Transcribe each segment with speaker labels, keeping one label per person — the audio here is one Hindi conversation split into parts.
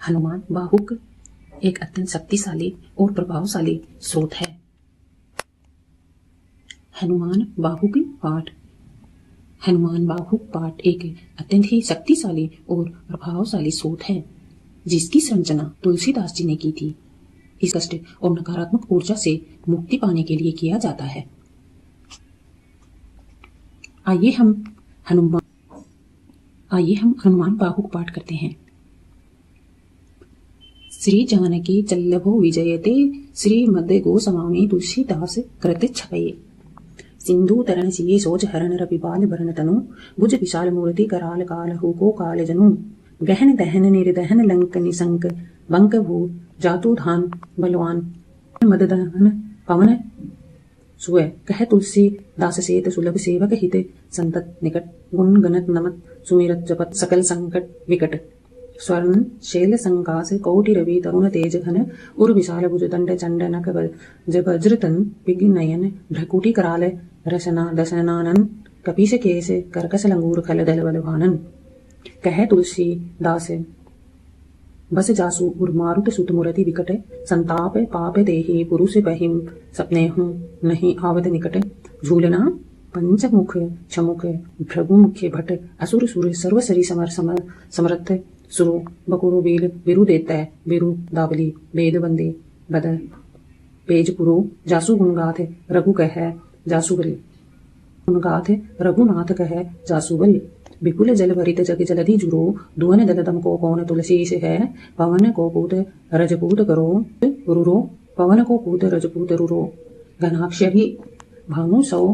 Speaker 1: हनुमान बाहुक एक अत्यंत शक्तिशाली और प्रभावशाली स्रोत है। हनुमान बाहुक पाठ। हनुमान बाहुक पाठ एक अत्यंत ही शक्तिशाली और प्रभावशाली स्रोत है, जिसकी संरचना तुलसीदास जी ने की थी। इस कष्ट और नकारात्मक ऊर्जा से मुक्ति पाने के लिए किया जाता है। आइए हम हनुमान बाहुक पाठ करते हैं। श्री जानकी चल्लभो विजयते श्रीमद् गोस्वामी तुलसीदास कृत छपये। सिंधु तरन सिए सोच हरण रविपाल भरण तनु भुज विशाल मूर्ति कराल काल हुको काल जनु गहन दहन निर्दहन लंक निसंक बंक भू जातु धान बलवान मद दहन पवन सुय कह तुलसी दास सेत सुलभ सेवक हित संतत निकट गुण गणत नमत सुमिरत जपत सकल संकट विकट स्वर्ण शैल संकास कोटि रवि तरुण तेज घन उर विशाल भुज दंड चंड नक वज्रतन विघ्न नयन भ्रकुटी कराल रसना दसनानन कपीस केस करकस लंगूर खल दल बल भानन कह तुलसी दास बस जासु उर मारुत सुत मुरति विकट संताप पाप देहि पुरुष बहिम सपने हूँ नहीं आवत निकट झूलना पंचमुख छमुख भृगु मुख्य भट असुर सुर सर्व सरी समर्थ सुरो बकुरु बील बिरु देता बिरु दावली वेद वंदे बद पेजपुरो जासु गुणगाथ रघु कह जासुबल गुणगाथ रघुनाथ कह जासुबल विपुल जल भरित जग जलधि जुरो दुवन दलदम को कौन तुलसीश है पवन को पूत रजपूत करो रुरो पवन को पूत रजपूत रुरो घनाक्षरी भानु सौ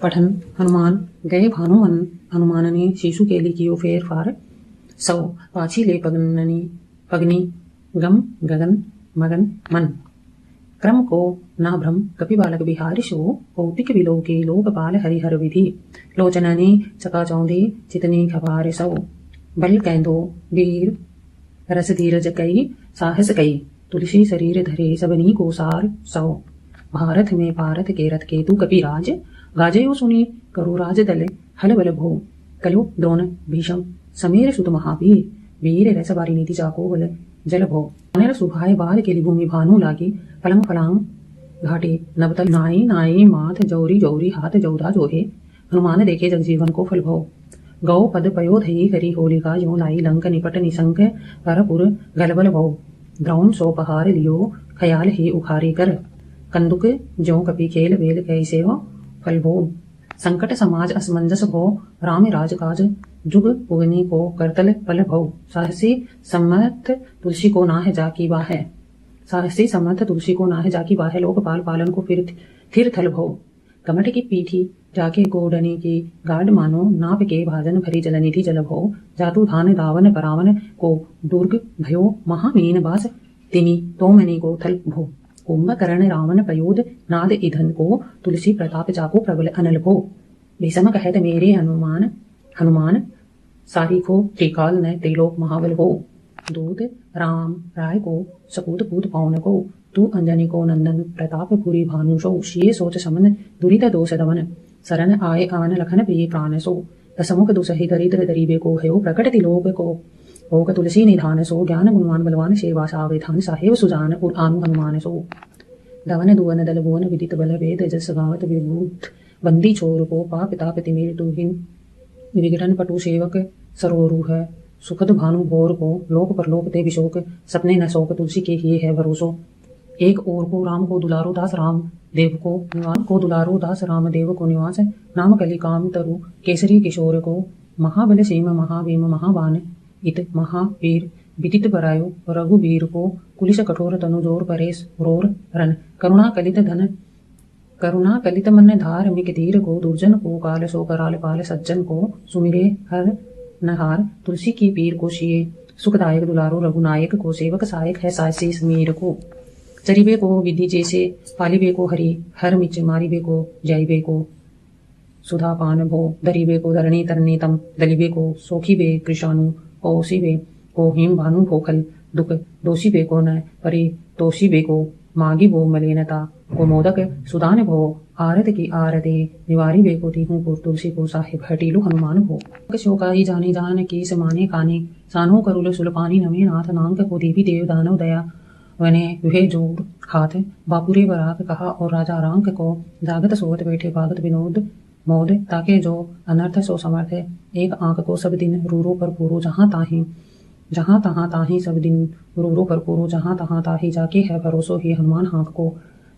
Speaker 1: पठन हनुमान गए भानुमन हनुमान ने शिशु के लिए कियो फेर फार सौ पाछी ले पगनी गम गगन मगन मन क्रम को ना भ्रम कपि बालक बिहारी शो कौतिक विलोके लोकपाल हरिहर विधि लोचननी चकाचौंधी चितनी खबार सौ बल कैंदो वीर रस धीरज कई साहस कई तुलसी शरीर धरे सबनी को सार सौ भारत में भारत के रथ केतु कपि राज गाजयो सुनी करो राज दल हल बल भो कलो द्रोण भीषम समीर सुत महावीर वीर रस बारी नीति चाको बल जल भो अनिल सुभाय बाल के भूमि भानु लागी पलंग पलांग घाटे नवतल नाई नाई माथ जौरी जौरी हाथ जौधा जोहे हनुमान देखे जगजीवन को फल भो गौ पद पयोधयी करी होलिका यो लाई लंक निपट निसंक करपुर गलबल भो द्रोण सो पहार लियो खयाल ही उखारी कर कंदुक ज्यो कपि खेल वेल कैसे हो फल भो संकट समाज असमंजस भो राम राजकाज जुग उगनी को करतल पल भव साहसी सम्मत तुलसी को ना है जाकी बाह साहसी सम्मत तुलसी को ना है जाकी बाह लोकपाल पालन को फिर थल भव कमट की पीठी जाके गोडनी की गाड मानो नाप के भाजन भरी जलनिधि जल भव जातु धान दावन परावन को दुर्ग भयो महामीन बास तिनि तो मनी को थल भो कुंभकर्ण रावण पयोध नाद ईधन को तुलसी प्रताप चाको प्रबल अनल भो भीषम कहत मेरे हनुमान सारिखो त्रिकाल न त्रिलोक महाबल हो दूत राम राय को सपूत पूत पौन को तू अंजनी को नंदन प्रताप पुरी भानुषो शीय सोच समन दुरित दोष दमन शरण आय आन लखन प्रिय प्राण सो दसमुख दुसहि दरिद्र दरीबे को हयो प्रकट तिलोक को ओक तुलसी निधान सो ज्ञान गुणवान बलवान सेवा सावधान साहेब सुजान पुर आनु हनुमान सो दवन दुवन दल भुवन विदित बल वेद जस गावत विभूत बंदी छोर को पाप ताप तिमिर तुहिन विघटन पटु सेवक सरोरु है सुखद भानु भोर को लोक परलोक ते विशोक सपने न शोक तुलसी के ही है भरोसो एक ओर को राम को दुलारो दास राम देव को निवास को दुलारो दास राम देव को निवास नाम कली काम तरु केसरी किशोर को महाबल सीम महाभीम महाबान इत महावीर विदित बरायो रघुवीर को कुलिस कठोर तनुजोर परेश रोर रन करुणा कलित मन धार्मिक धीर को दुर्जन को काल सो कराल पाल सज्जन को सुमिरे हर नहार तुलसी की पीर को शिये सुखदायक दुलारो रघुनायक को सेवक सहायक है सासी समीर को चरिबे को विधि जैसे पालिबे को हरि हर मिच मारिबे को जाइबे को सुधा पान भो दरिबे को धरणी तरणी तम दलिबे को सोखीबे कृषाणु ओसीबे को हिम भानु भोखल दुख दोषीबे को न परि तोषीबे को मागी भो मलिनता को मोदक सुदान भो आरत की आरते निवारी बेकोती हूँ को तुलसी को साहिब हटीलु हनुमान हो शोकाई जाने जान की समाने काने सानो करुल सुलपानी नमे नाथ नांक को देवी देव दानव दया वने वे जोड़ हाथ बापुरे बराक कहा और राजा रांक को जागत सोवत बैठे भागत विनोद मोद ताके जो अनर्थ सो समर्थ एक आंख को सब दिन रूरो पर पूरो जहाँ तहाँ ताही सब दिन रूरो पर पूरो जहाँ तहाँ ताही जाके है भरोसो ही हनुमान हांक को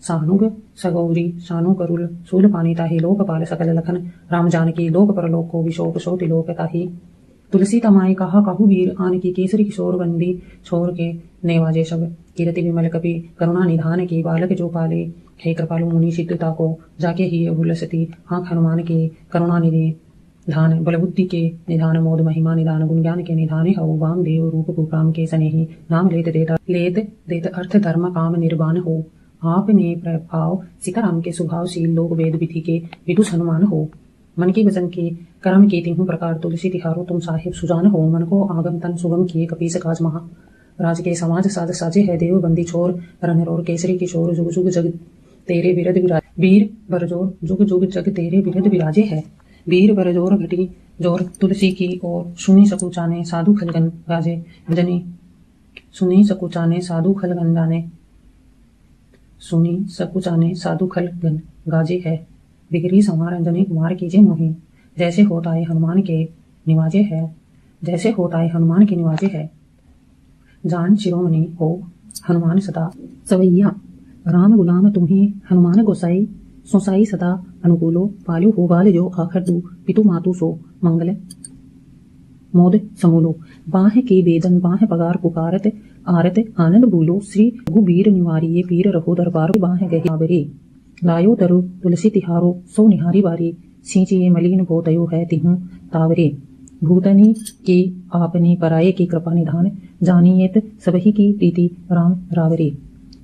Speaker 1: सानुग सगौरी सानु करुल सूल पानी ताही लोकपाल सकल लखन राम जानकी लोक परलोक को विशोक शोति लोक ताही तुलसी तमाई कहा कहु वीर आन की केसरी किशोर बंदी छोर के नेवाजे शब कीरति विमल कपि करुणा निधान की बालक जो पाले हे कृपालु मुनि सिद्धता को जाके ही अभुलसती आंख हनुमान के करुणा निधि धान बलबुद्धि के निधान मोद महिमा निधान गुण ज्ञान के निधाने हऊ वाम देव रूप कुप्राम के स्नेही नाम लेत देत अर्थ धर्म काम निर्वाण हो आपने प्रभाव सीताराम के स्वभावशील लोक वेद विधि के विदुष हनुमान हो मन की वचन के कर्म के तीनों प्रकार तुलसी तिहारो तुम साहिब सुजान हो मन को आगम तन सुगम किए कपीस काज महा राज के समाज साज साजे है देव बंदी छोर रणरोर केसरी किशोर जुग जुग जग तेरे बिरद विराज वीर बरजोर जुग जुग जग तेरे बिरद विराजे है वीर बरजोर घटी जोर तुलसी की ओर सुनी सकुचाने साधु खलगन गाजे जनी सुनी सकुचाने साधु खलगन जाने सुनी सकुचाने साधु खलगन गाजे है बिगड़ी संहार अंजनी कुमार कीजे मोहि जैसे होता है हनुमान के निवाजे है जैसे होता है हनुमान के निवाजे है जान शिरोमणि हो हनुमान सदा सवैया राम गुलाम तुम्हें हनुमान गोसाई सोसाई सदा अनुकूलो पालु हो बाल जो आखर दू पितु मातु सो मंगल मोद समूलो बाह के वेदन बाह पगार पुकारत आरत आनंद बोलो श्री रघुबीर निवारिये पीर रहो दरबार बाह गहे आवरे लायो तरु तुलसी तिहारो सो निहारी बारी सींचिए मलिन भोतयो है तिहु तावरे भूतनी की आपनी पराये की कृपा निधान जानियत सबही की प्रीति राम रावरे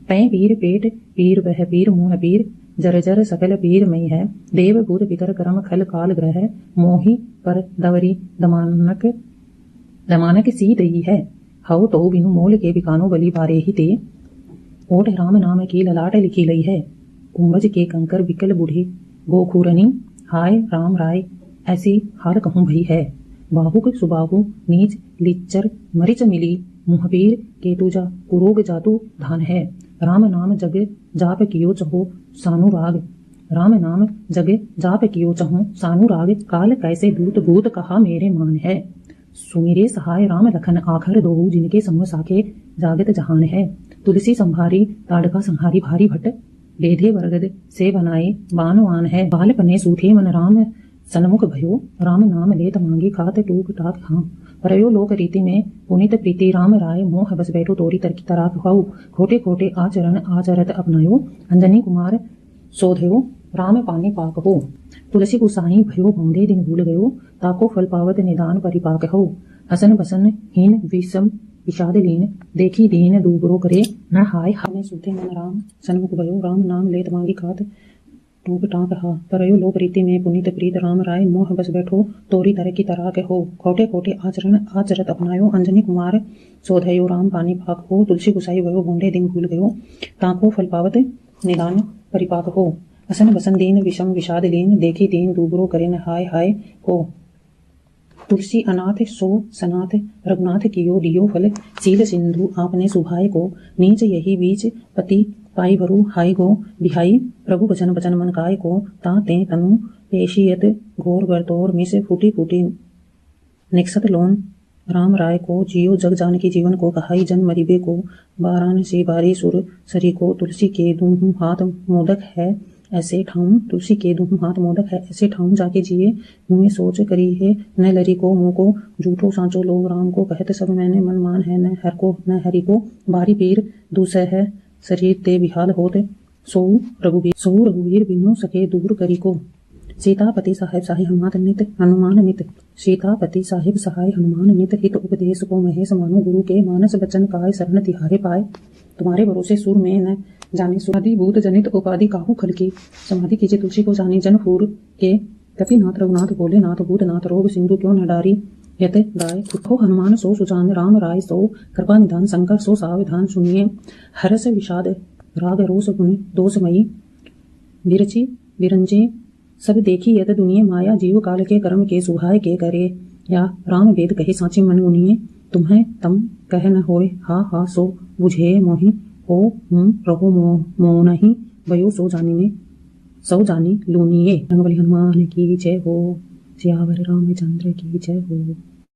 Speaker 1: पै पीर पेट पीर वह पीर मुँह पीर जर जर सकल पीर मई है देव भूत पितर करम खल काल ग्रह मोहि पर दवरी दमानक सी दई है हव तो बिनु मोल के बिकानो बलि बारे ही ते ओट राम नाम की ललाट लिखी लई है कुंभज के कंकर बिकल बूढ़ी गोखूरनी हाय राम राय ऐसी हाल कहूँ भई है बाहुक सुबाहु नीच लिच्चर मरिच मिली मुहपीर केतुजा पुरोग जातु धान है राम नाम जग जाप कियो चहो सानु राग राम नाम जग जाप कियो चहो सानु राग काल कैसे दूत भूत कहा मेरे मान है सुमिरे सहाय राम लखन आखर दोहु जिनके संग साखे जागत जहान है तुलसी संभारी ताड़का संहारी भारी भट्ट बेधे वरगद से बनाए बानवान है बाल पने सूथे मन राम सन्मुख भयो राम नाम लेत मांगी खात टूक टाक हाँ परयो लोक रीति में पुनित प्रीति राम राय मोह बस बैठो तोरी तरकी तराक खाऊ खोटे खोटे आचरण आचरत अपनायो अंजनी कुमार सोधयो राम पानी पाक हो तुलसी गुसाई भयो भौंदे दिन भूल गयो ताको फल पावत निदान परिपाक हो असन बसन हीन विषम विषाद लीन देखी दीन दूबरो करे न हाय हमें सूते मन राम सन्मुख भयो राम नाम लेत मांगी खात टूक टाक हा परयो लोक रीति में पुनीत प्रीत राम राय मोह बस बैठो तोरी तरह की तरह के हो खोटे खोटे आचरण आचरत अपनायो अंजनी कुमार सोधयो राम पानी पाक हो तुलसी गुसाई भयो भूंडे दिन भूल गयो ताको फल पावत निदान परिपाक हो असन बसन दीन विषम विषाद लीन देखी दीन दूबरो करे न हाय हाय हो तुलसी अनाथ सो सनाथ रघुनाथ कियो दियो फल सील सिंधु आपने सुभाय को नीच यही बीच पति पाई भरु हाई गो बिहाई प्रभु बचन बचन मन काय को ताते तनु पेशियत घोर गरतोर मिस फूटी फूटी निक्षत लोन राम राय को जियो जग जान की जीवन को कहाई जन मरीबे को वाराणसी बारी सुर सरी को तुलसी के दूं हाथ मोदक है ऐसे ठाऊं तुलसी के दूं हाथ मोदक है ऐसे ठाऊं जाके जिए मुँह सोच करी है न लरी को मुँह को झूठो सांचो लोग राम को कहत सब मैंने मन मान है न हर को न हरि को बारी पीर दूसर है शरीर ते विहाल होते सो रघुवीर बिनु सके दूर करी को सीतापति साहिब सहाय हनुमान नित सीतापति साहिब सहाय हनुमान नित हित उपदेश को महेश मानो गुरु के मानस बचन काय शरण तिहारे पाए तुम्हारे भरोसे सुर में न जाने सुधि भूत जनित उपाधि काहू खल की समाधि कीजिए तुलसी को जाने जन फूर के कपिनाथ रघुनाथ भोलेनाथ भूतनाथ रोग सिंधु क्यों न डारी यत गाय खुद हनुमान सो सुजान राम राय सो कृपा निधान शंकर सो सावधान सुनिए हरस विषाद राग रोष गुण दोषमयी विरचि विरंजे सब देखी यत दुनिये माया जीव काल के कर्म के सुहाय के करे। या राम वेद कहे साची मन मुनिये तुम्हें तम कह न होए हा हा सो बुझे मोहि हो रहो मोनहि भयो सो जानी लूनिये। रंगबली हनुमान की जय हो, सियावर रामचंद्र की जय हो।